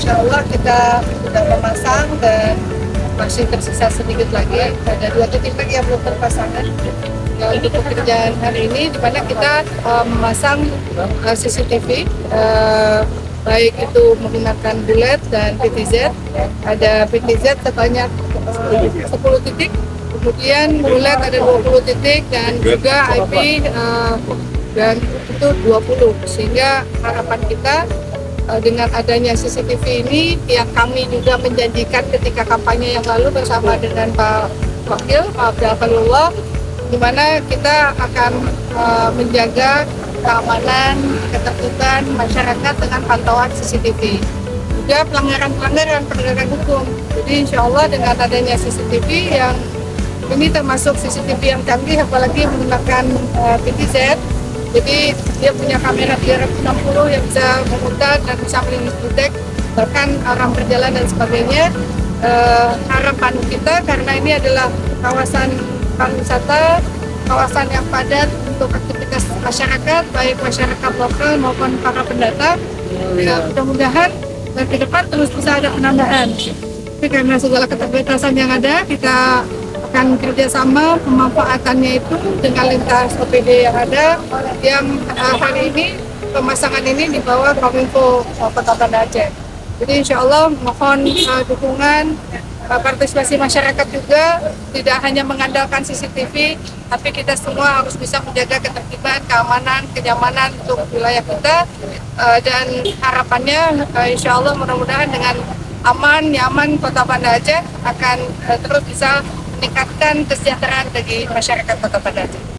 insya Allah kita sudah memasang dan masih tersisa sedikit lagi. Ada 2 titik lagi yang belum terpasangan. Ya, untuk pekerjaan hari ini, di mana kita memasang CCTV, baik itu menggunakan bulat dan PTZ. Ada PTZ sebanyak 10 titik, kemudian bulat ada 20 titik, dan juga IP dan itu 20. Sehingga harapan kita dengan adanya CCTV ini, yang kami juga menjanjikan ketika kampanye yang lalu bersama dengan Pak Wakil, Pak Abdul, di mana kita akan menjaga keamanan, ketertiban masyarakat dengan pantauan CCTV. Juga pelanggaran-pelanggaran penegakan hukum. Jadi insya Allah dengan adanya CCTV yang ini termasuk CCTV yang canggih, apalagi menggunakan PTZ. Jadi dia punya kamera 360 yang bisa memutar dan bisa mendetek bahkan orang berjalan dan sebagainya. Harapan kita, karena ini adalah kawasan pariwisata, kawasan yang padat untuk aktivitas masyarakat, baik masyarakat lokal maupun para pendatang. Ya, mudah-mudahan ke depan terus bisa ada penambahan. Tapi karena segala keterbatasan yang ada, kita akan kerjasama pemanfaatannya itu dengan lintas OPD yang ada, yang hari ini pemasangan ini di bawah Kominfo Kota Banda Aceh. Jadi insya Allah mohon dukungan partisipasi masyarakat juga, tidak hanya mengandalkan CCTV, tapi kita semua harus bisa menjaga ketertiban, keamanan, kenyamanan untuk wilayah kita, dan harapannya insya Allah mudah-mudahan dengan aman, nyaman Kota Banda Aceh akan terus bisa meningkatkan kesejahteraan bagi masyarakat Kota Banda Aceh.